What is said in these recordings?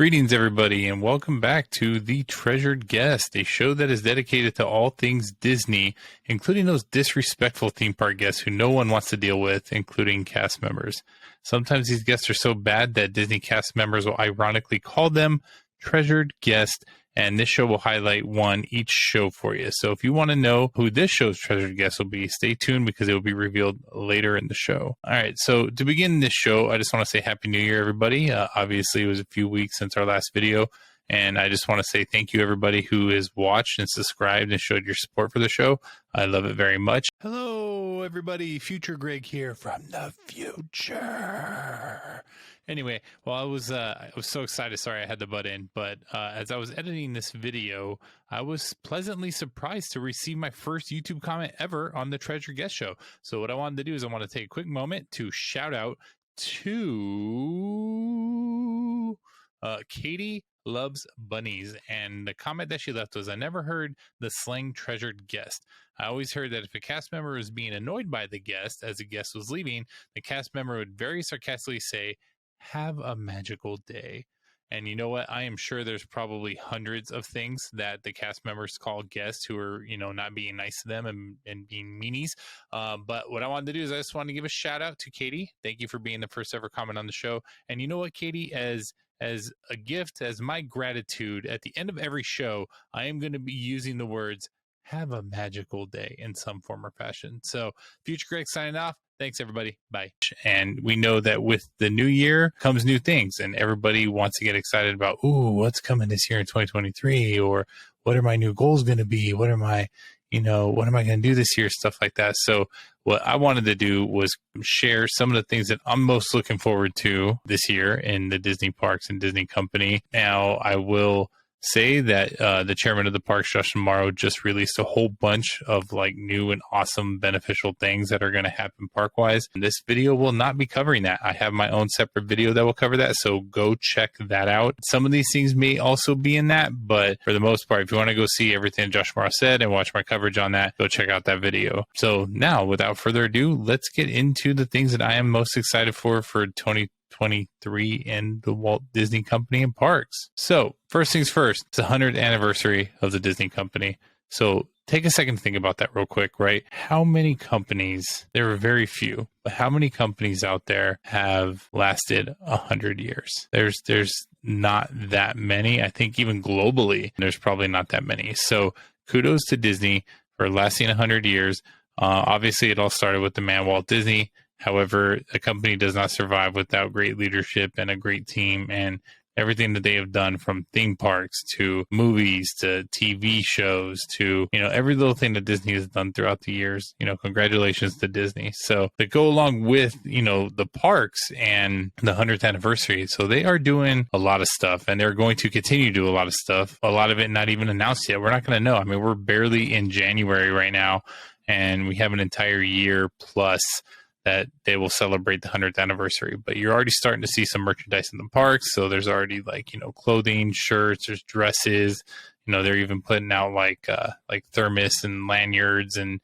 Greetings, everybody, and welcome back to The Treasured Guest, a show that is dedicated to all things Disney, including those disrespectful theme park guests who no one wants to deal with, including cast members. Sometimes these guests are so bad that Disney cast members will ironically call them treasured guests, and this show will highlight one each show for you. So if you want to know who this show's treasured guest will be, stay tuned because it will be revealed later in the show. All right, so to begin this show, I just want to say Happy New Year, everybody. Obviously, it was a few weeks since our last video, and I just want to say thank you, everybody who has watched and subscribed and showed your support for the show. I love it very much. Hello, everybody. Future Greg here from the future. Anyway, well, I was so excited. Sorry, I had to butt in. But as I was editing this video, I was pleasantly surprised to receive my first YouTube comment ever on the Treasure Guest Show. So what I wanted to do is I want to take a quick moment to shout out to Katie Loves Bunnies. And the comment that she left was, I never heard the slang treasured guest. I always heard that if a cast member was being annoyed by the guest as the guest was leaving, the cast member would very sarcastically say, "Have a magical day." And you know what? I am sure there's probably hundreds of things that the cast members call guests who are, not being nice to them and being meanies. But what I wanted to do is I just wanted to give a shout out to Katie. Thank you for being the first ever comment on the show. And you know what, Katie, as a gift, as my gratitude, at the end of every show, I am going to be using the words, "Have a magical day" in some form or fashion. So Future Greg signing off. Thanks, everybody. Bye. And we know that with the new year comes new things, and everybody wants to get excited about, what's coming this year in 2023, or what are my new goals going to be? What am I going to do this year? Stuff like that. So what I wanted to do was share some of the things that I'm most looking forward to this year in the Disney parks and Disney company. Now, I will say that the chairman of the parks, Justin Morrow, just released a whole bunch of new and awesome beneficial things that are going to happen park wise. This video will not be covering that. I have my own separate video that will cover that, so go check that out. Some of these things may also be in that, but for the most part, if you want to go see everything Josh Morrow said and watch my coverage on that, go check out that video. So now, without further ado, let's get into the things that I am most excited for 2023 and the Walt Disney Company and parks. So first things first, it's the 100th anniversary of the Disney Company. So take a second to think about that real quick, right? How many companies, there are very few, but how many companies out there have lasted 100 years? There's not that many. I think even globally, there's probably not that many. So kudos to Disney for lasting 100 years. Obviously, it all started with the man Walt Disney. However, a company does not survive without great leadership and a great team, and everything that they have done, from theme parks to movies to TV shows to, every little thing that Disney has done throughout the years, congratulations to Disney. So to go along with, the parks and the 100th anniversary. So they are doing a lot of stuff, and they're going to continue to do a lot of stuff. A lot of it not even announced yet. We're not going to know. I mean, we're barely in January right now, and we have an entire year plus that they will celebrate the 100th anniversary. But you're already starting to see some merchandise in the parks. So there's already clothing, shirts, there's dresses, they're even putting out like thermos and lanyards and,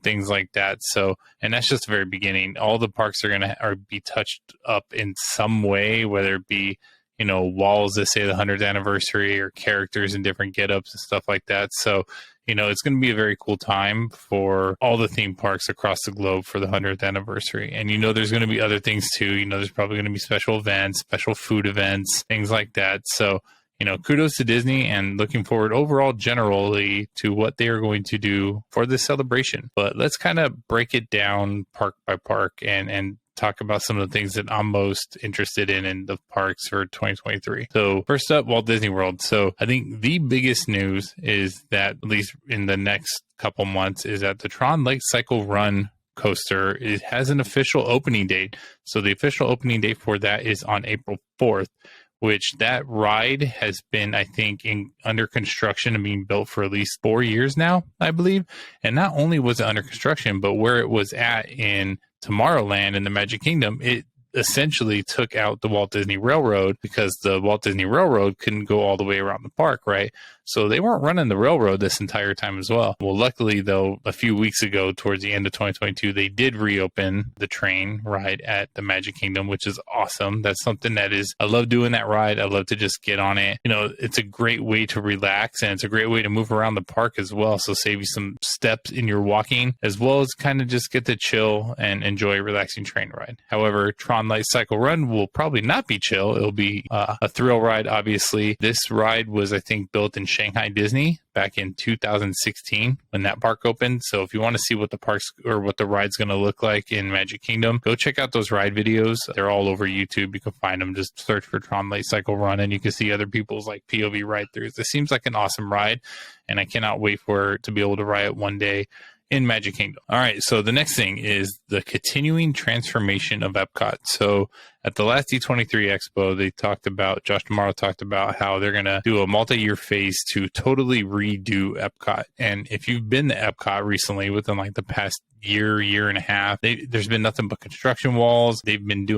things like that. So, and that's just the very beginning. All the parks are going to be touched up in some way, whether it be, walls that say the 100th anniversary or characters in different get-ups and stuff like that. So, it's going to be a very cool time for all the theme parks across the globe for the 100th anniversary. And, there's going to be other things too. There's probably going to be special events, special food events, things like that. So, kudos to Disney, and looking forward overall generally to what they are going to do for this celebration. But let's kind of break it down park by park and talk about some of the things that I'm most interested in the parks for 2023. So first up, Walt Disney World. So I think the biggest news is that, at least in the next couple months, is that the Tron Lake Cycle Run coaster, it has an official opening date. So the official opening date for that is on April 4th, which that ride has been, I think, under construction and being built for at least 4 years now, I believe. And not only was it under construction, but where it was at in Tomorrowland in the Magic Kingdom, essentially took out the Walt Disney Railroad because the Walt Disney Railroad couldn't go all the way around the park, right? So they weren't running the railroad this entire time as well. Well, luckily, though, a few weeks ago, towards the end of 2022, they did reopen the train ride at the Magic Kingdom, which is awesome. That's something that is, I love doing that ride. I love to just get on it. You know, it's a great way to relax, and it's a great way to move around the park as well. So save you some steps in your walking, as well as kind of just get to chill and enjoy a relaxing train ride. However, Tron Light Cycle Run will probably not be chill. It'll be a thrill ride, obviously. This ride was, I think, built in Shanghai Disney back in 2016 when that park opened. So if you want to see what the parks or what the ride's going to look like in Magic Kingdom, go check out those ride videos. They're all over YouTube. You can find them. Just search for Tron Light Cycle Run and you can see other people's like POV ride throughs. It seems like an awesome ride, and I cannot wait for to be able to ride it one day in Magic Kingdom. All right, so the next thing is the continuing transformation of Epcot. So at the last D23 Expo, they talked about, Josh D'Amaro talked about how they're going to do a multi-year phase to totally redo Epcot. And if you've been to Epcot recently, within like the past year and a half, there's been nothing but construction walls. They've been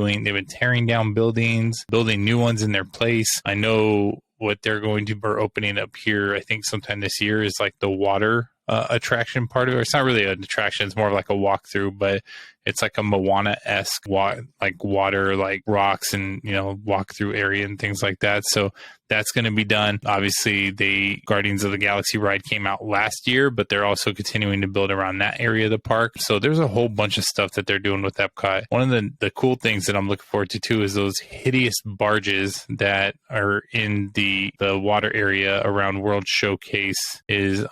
tearing down buildings, building new ones in their place. I know what they're going to be opening up here, I think sometime this year, is like the water attraction part of it. It's not really an attraction, it's more of like a walkthrough, but it's like a Moana-esque like water, like rocks and, you know, walkthrough area and things like that. So that's going to be done. Obviously, the Guardians of the Galaxy ride came out last year, but they're also continuing to build around that area of the park. So there's a whole bunch of stuff that they're doing with Epcot. One of the cool things that I'm looking forward to too is those hideous barges that are in the water area around World Showcase.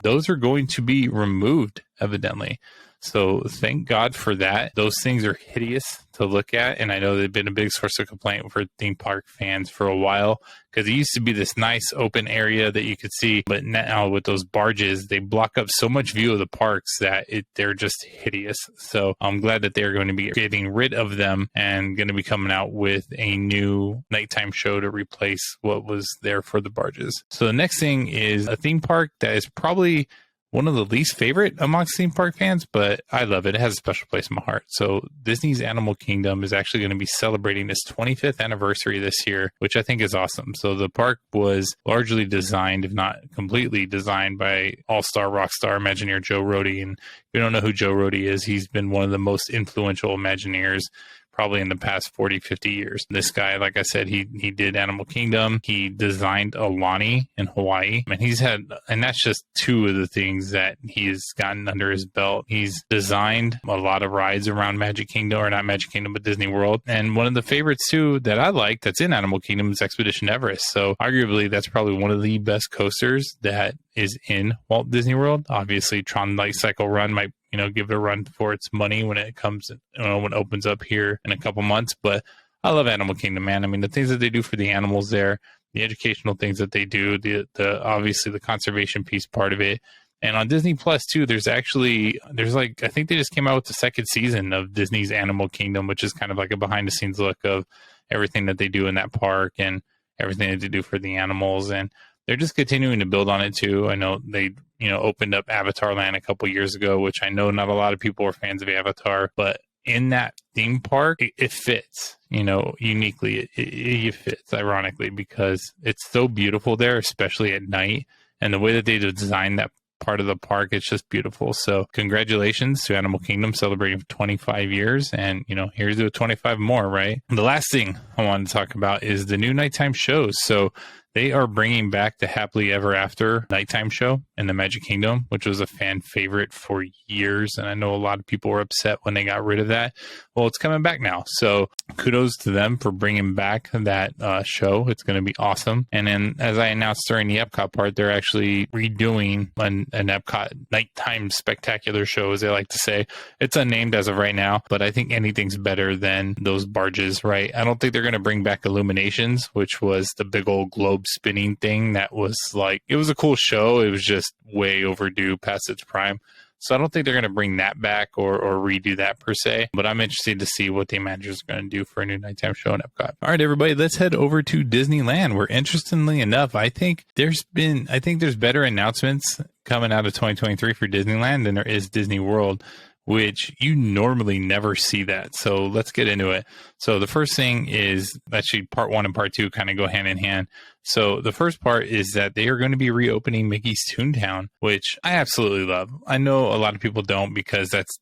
Those are going to be removed, evidently. So thank God for that. Those things are hideous to look at. And I know they've been a big source of complaint for theme park fans for a while, because it used to be this nice open area that you could see. But now with those barges, they block up so much view of the parks that they're just hideous. So I'm glad that they're going to be getting rid of them and going to be coming out with a new nighttime show to replace what was there for the barges. So the next thing is a theme park that is probably one of the least favorite amongst theme park fans, but I love it. It has a special place in my heart. So Disney's Animal Kingdom is actually going to be celebrating its 25th anniversary this year, which I think is awesome. So the park was largely designed, if not completely designed, by all-star rock star Imagineer Joe Rohde. And if you don't know who Joe Rohde is, he's been one of the most influential Imagineers probably in the past 40, 50 years. This guy, like I said, he did Animal Kingdom. He designed Aulani in Hawaii. And that's just two of the things that he's gotten under his belt. He's designed a lot of rides around Magic Kingdom, or not Magic Kingdom, but Disney World. And one of the favorites too that I like that's in Animal Kingdom is Expedition Everest. So arguably that's probably one of the best coasters that is in Walt Disney World. Obviously, Tron Light Cycle Run might give it a run for its money when it comes, when it opens up here in a couple months. But I love Animal Kingdom, man. I mean, the things that they do for the animals there, the educational things that they do, the obviously the conservation piece part of it. And on Disney Plus too, there's I think they just came out with the second season of Disney's Animal Kingdom, which is kind of like a behind the scenes look of everything that they do in that park and everything that they do for the animals. And they're just continuing to build on it too. I know they, opened up Avatar Land a couple years ago, which I know not a lot of people are fans of Avatar, but in that theme park, it fits, uniquely. It fits, ironically, because it's so beautiful there, especially at night. And the way that they design that part of the park, it's just beautiful. So congratulations to Animal Kingdom celebrating 25 years. And, here's to 25 more, right? The last thing I want to talk about is the new nighttime shows. So they are bringing back the Happily Ever After nighttime show in the Magic Kingdom, which was a fan favorite for years. And I know a lot of people were upset when they got rid of that. Well, it's coming back now. So kudos to them for bringing back that show. It's going to be awesome. And then, as I announced during the Epcot part, they're actually redoing an Epcot nighttime spectacular show, as they like to say. It's unnamed as of right now, but I think anything's better than those barges, right? I don't think they're going to bring back Illuminations, which was the big old globe spinning thing that was like, it was a cool show. It was just way overdue past its prime. So I don't think they're going to bring that back or redo that per se, but I'm interested to see what the Imagineers are going to do for a new nighttime show in Epcot. All right, everybody, let's head over to Disneyland, where interestingly enough, I think there's better announcements coming out of 2023 for Disneyland than there is Disney World. which you normally never see that. So let's get into it. So the first thing is actually part 1 and part 2 kind of go hand in hand. So the first part is that they are going to be reopening Mickey's Toontown, which I absolutely love. I know a lot of people don't, because that's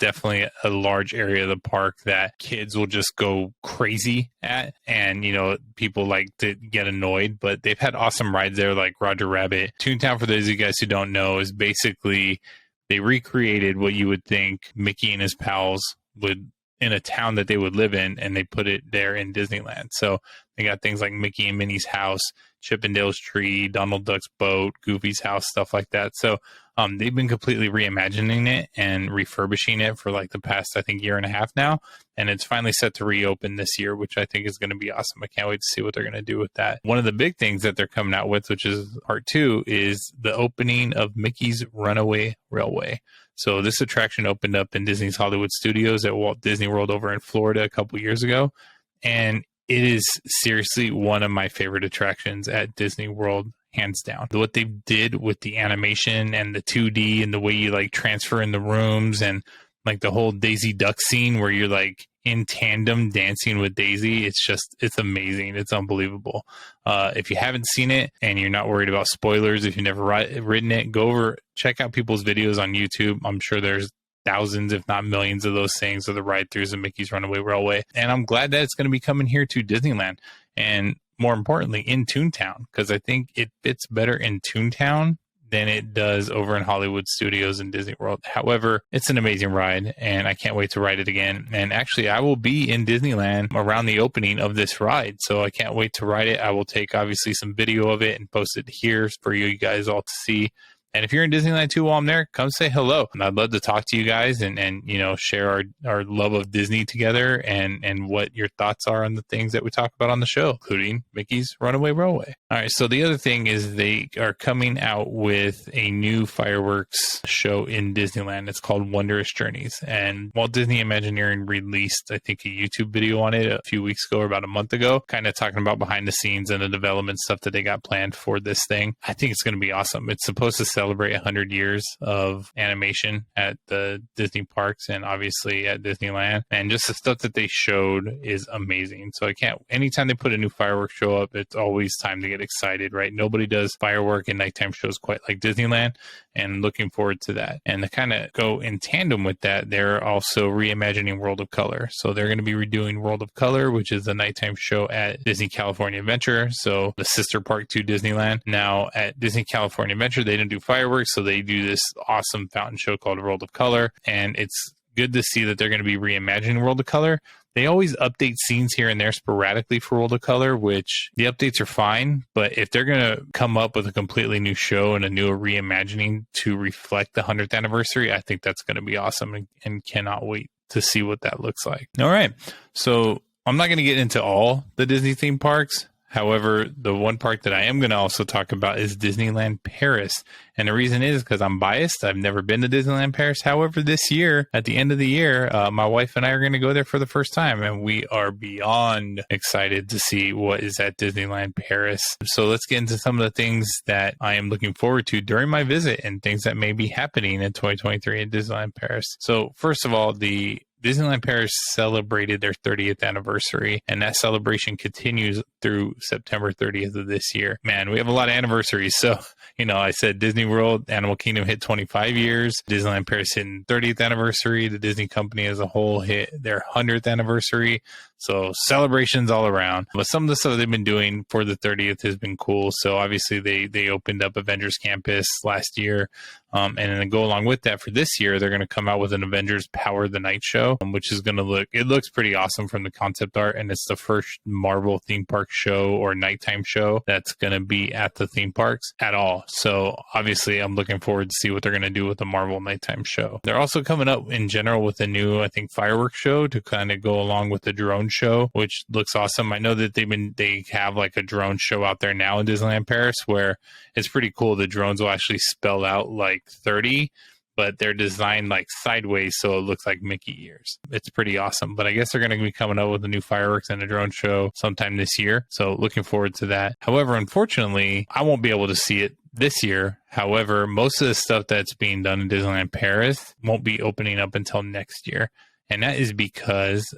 definitely a large area of the park that kids will just go crazy at. And, you know, people like to get annoyed, but they've had awesome rides there like Roger Rabbit. Toontown, for those of you guys who don't know, is basically they recreated what you would think Mickey and his pals would in a town that they would live in, and they put it there in Disneyland. So they got things like Mickey and Minnie's house, Chip and Dale's tree, Donald Duck's boat, Goofy's house, stuff like that. So they've been completely reimagining it and refurbishing it for like the past, I think, year and a half now. And it's finally set to reopen this year, which I think is going to be awesome. I can't wait to see what they're going to do with that. One of the big things that they're coming out with, which is part 2, is the opening of Mickey's Runaway Railway. So this attraction opened up in Disney's Hollywood Studios at Walt Disney World over in Florida a couple years ago. And it is seriously one of my favorite attractions at Disney World, hands down. What they did with the animation and the 2D and the way you like transfer in the rooms, and like the whole Daisy Duck scene where you're like in tandem dancing with Daisy, it's amazing. It's unbelievable. If you haven't seen it and you're not worried about spoilers, if you've never ridden it, go over, check out people's videos on YouTube. I'm sure there's thousands, if not millions, of those things, of the ride-throughs of Mickey's Runaway Railway. And I'm glad that it's going to be coming here to Disneyland, and more importantly in Toontown, because I think it fits better in Toontown than it does over in Hollywood Studios and Disney World. However, it's an amazing ride, and I can't wait to ride it again. And actually, I will be in Disneyland around the opening of this ride, so I can't wait to ride it. I will take, obviously, some video of it and post it here for you guys all to see. And if you're in Disneyland too while I'm there, come say hello. And I'd love to talk to you guys and you know, share our love of Disney together, and what your thoughts are on the things that we talk about on the show, including Mickey's Runaway Railway. All right, so the other thing is they are coming out with a new fireworks show in Disneyland. It's called Wondrous Journeys. And Walt Disney Imagineering released, I think, a YouTube video on it a few weeks ago or about a month ago, kind of talking about behind the scenes and the development stuff that they got planned for this thing. I think it's going to be awesome. It's supposed to celebrate 100 years of animation at the Disney parks and obviously at Disneyland. And just the stuff that they showed is amazing. So anytime they put a new fireworks show up, it's always time to get excited, right? Nobody does firework and nighttime shows quite like Disneyland, and looking forward to that. And to kind of go in tandem with that, they're also reimagining World of Color. So they're going to be redoing World of Color, which is the nighttime show at Disney California Adventure, so the sister park to Disneyland. Now at Disney California Adventure, they don't do fireworks, so they do this awesome fountain show called World of Color, and it's good to see that they're going to be reimagining World of Color. They always update scenes here and there sporadically for World of Color, which the updates are fine, but if they're going to come up with a completely new show and a new reimagining to reflect the 100th anniversary, I think that's going to be awesome, and cannot wait to see what that looks like. All right, so I'm not going to get into all the Disney theme parks. However, the one park that I am going to also talk about is Disneyland Paris. And the reason is because I'm biased. I've never been to Disneyland Paris. However, this year, at the end of the year, my wife and I are going to go there for the first time. And we are beyond excited to see what is at Disneyland Paris. So let's get into some of the things that I am looking forward to during my visit and things that may be happening in 2023 at Disneyland Paris. So first of all, the Disneyland Paris celebrated their 30th anniversary, and that celebration continues through September 30th of this year. Man, we have a lot of anniversaries. So, you know, I said Disney World, Animal Kingdom hit 25 years. Disneyland Paris hit 30th anniversary. The Disney company as a whole hit their 100th anniversary. So celebrations all around. But some of the stuff they've been doing for the 30th has been cool. So obviously they opened up Avengers Campus last year. And then to go along with that for this year, they're going to come out with an Avengers Power the Night show, which is going to looks pretty awesome from the concept art. And it's the first Marvel theme park show or nighttime show that's going to be at the theme parks at all. So obviously I'm looking forward to see what they're going to do with the Marvel nighttime show. They're also coming up in general with a new, I think, fireworks show to kind of go along with the drone show, which looks awesome. I know that they have like a drone show out there now in Disneyland Paris where it's pretty cool. The drones will actually spell out like 30, but they're designed like sideways so it looks like Mickey ears. It's pretty awesome. But I guess they're going to be coming up with a new fireworks and a drone show sometime this year. So looking forward to that. However, unfortunately, I won't be able to see it this year. However, most of the stuff that's being done in Disneyland Paris won't be opening up until next year. And that is because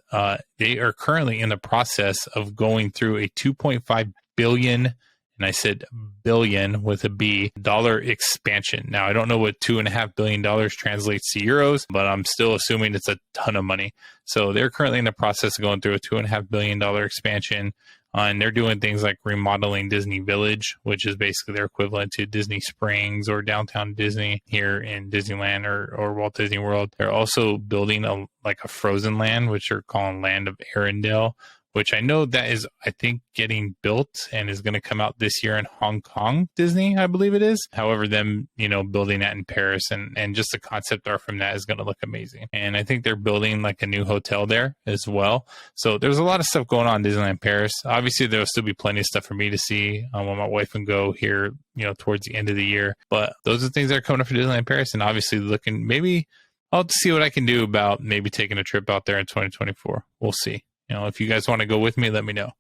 they are currently in the process of going through a $2.5 billion, and I said billion with a B, dollar expansion. Now, I don't know what $2.5 billion translates to euros, but I'm still assuming it's a ton of money. So they're currently in the process of going through a $2.5 billion expansion. And they're doing things like remodeling Disney Village, which is basically their equivalent to Disney Springs or Downtown Disney here in Disneyland or Walt Disney World. They're also building a Frozen Land, which they're calling Land of Arendelle, which I know that is, I think, getting built and is going to come out this year in Hong Kong Disney, I believe it is. However, them, building that in Paris and just the concept art from that is going to look amazing. And I think they're building like a new hotel there as well. So there's a lot of stuff going on in Disneyland Paris. Obviously, there'll still be plenty of stuff for me to see when my wife can go here, towards the end of the year. But those are the things that are coming up for Disneyland Paris, and obviously looking, maybe I'll have to see what I can do about maybe taking a trip out there in 2024. We'll see. If you guys want to go with me, let me know.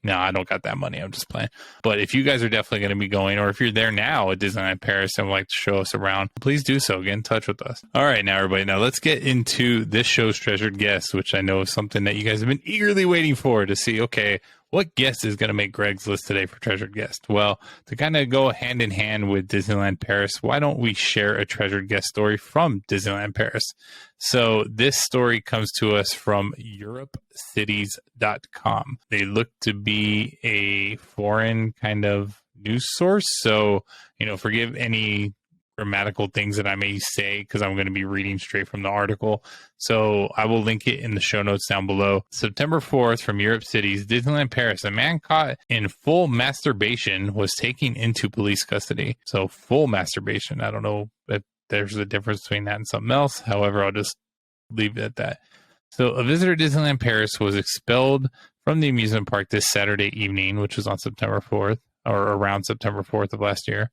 No, I don't got that money. I'm just playing. But if you guys are definitely going to be going, or if you're there now at Disneyland Paris and would like to show us around, please do so. Get in touch with us. All right, now, everybody. Now, let's get into this show's treasured guest, which I know is something that you guys have been eagerly waiting for to see, okay, what guest is going to make Greg's list today for treasured guest? Well, to kind of go hand in hand with Disneyland Paris, why don't we share a treasured guest story from Disneyland Paris? So this story comes to us from EuropeCities.com. They look to be a foreign kind of news source. So, forgive any grammatical things that I may say because I'm going to be reading straight from the article. So I will link it in the show notes down below. September 4th from Europe Cities, Disneyland Paris, a man caught in full masturbation was taken into police custody. So full masturbation. I don't know if there's a difference between that and something else. However, I'll just leave it at that. So a visitor to Disneyland Paris was expelled from the amusement park this Saturday evening, which was on September 4th or around September 4th of last year.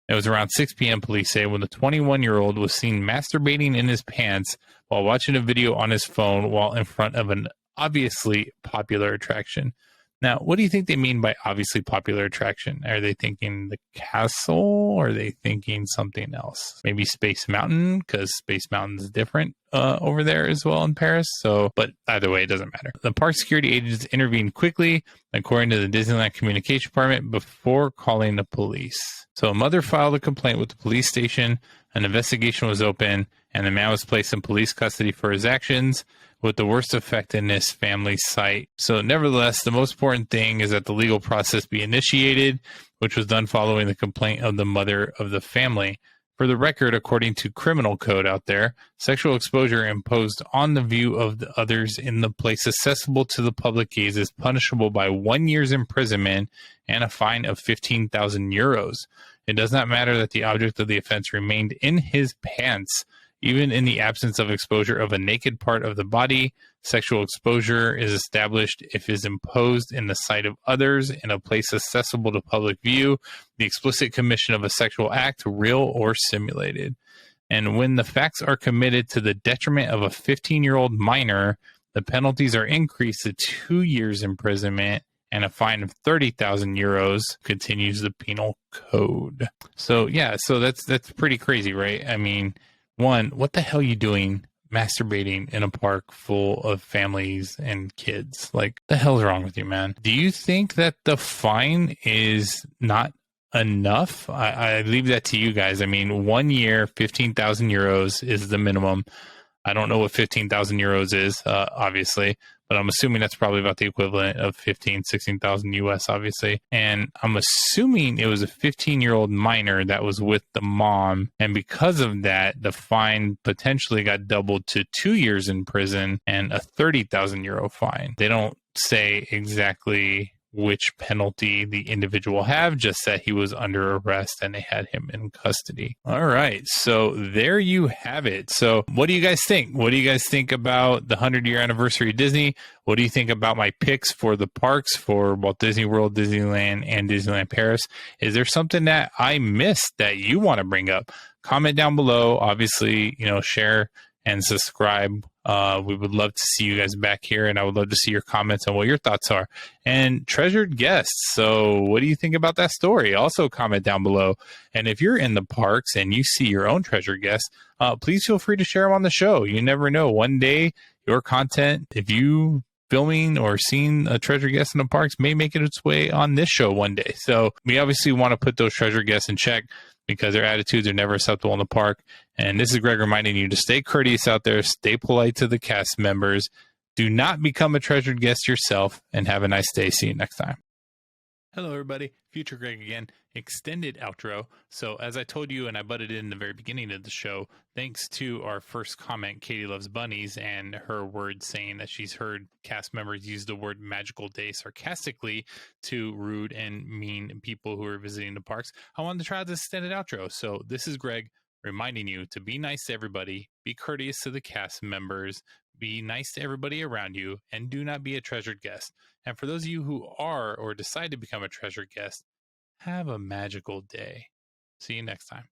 It was around 6 p.m., police say, when the 21-year-old was seen masturbating in his pants while watching a video on his phone while in front of an obviously popular attraction. Now, what do you think they mean by obviously popular attraction? Are they thinking the castle, or are they thinking something else? Maybe Space Mountain, because Space Mountain is different over there as well in Paris. So, but either way, it doesn't matter. The park security agents intervened quickly, according to the Disneyland Communication Department, before calling the police. So a mother filed a complaint with the police station. An investigation was open, and the man was placed in police custody for his actions, with the worst effect in his family's sight. So nevertheless, the most important thing is that the legal process be initiated, which was done following the complaint of the mother of the family. For the record, according to criminal code out there, sexual exposure imposed on the view of the others in the place accessible to the public gaze is punishable by 1 year's imprisonment and a fine of 15,000 euros. It does not matter that the object of the offense remained in his pants. Even in the absence of exposure of a naked part of the body, sexual exposure is established if it is imposed in the sight of others in a place accessible to public view, the explicit commission of a sexual act, real or simulated. And when the facts are committed to the detriment of a 15-year-old minor, the penalties are increased to 2 years imprisonment and a fine of 30,000 euros, continues the penal code. So yeah, so that's pretty crazy, right? I mean, one, what the hell are you doing masturbating in a park full of families and kids? Like, the hell's wrong with you, man? Do you think that the fine is not enough? I leave that to you guys. I mean, 1 year, 15,000 euros is the minimum. I don't know what 15,000 euros is, obviously, but I'm assuming that's probably about the equivalent of 16,000 US, obviously. And I'm assuming it was a 15-year-old minor that was with the mom. And because of that, the fine potentially got doubled to 2 years in prison and a 30,000 euro fine. They don't say exactly which penalty the individual have, just that he was under arrest and they had him in custody. All right, so there you have it. So what do you guys think? What do you guys think about the 100-year anniversary of Disney? What do you think about my picks for the parks for Walt Disney World, Disneyland, and Disneyland Paris? Is there something that I missed that you want to bring up? comment down below. Obviously, share and subscribe. We would love to see you guys back here, and I would love to see your comments on what your thoughts are. And treasured guests. So what do you think about that story? Also comment down below. And if you're in the parks and you see your own treasured guests, please feel free to share them on the show. You never know. One day, your content, if you filming or seeing a treasure guest in the parks, may make it its way on this show one day. So we obviously want to put those treasure guests in check because their attitudes are never acceptable in the park. And this is Greg reminding you to stay courteous out there, stay polite to the cast members, do not become a treasured guest yourself, and have a nice day. See you next time. Hello, everybody. Future Greg again. Extended outro. So as I told you, and I butted in the very beginning of the show, thanks to our first comment, Katie Loves Bunnies, and her word saying that she's heard cast members use the word magical day sarcastically to rude and mean people who are visiting the parks, I wanted to try this extended outro. So this is Greg reminding you to be nice to everybody, be courteous to the cast members, be nice to everybody around you, and do not be a treasured guest. And for those of you who are or decide to become a treasured guest, have a magical day. See you next time.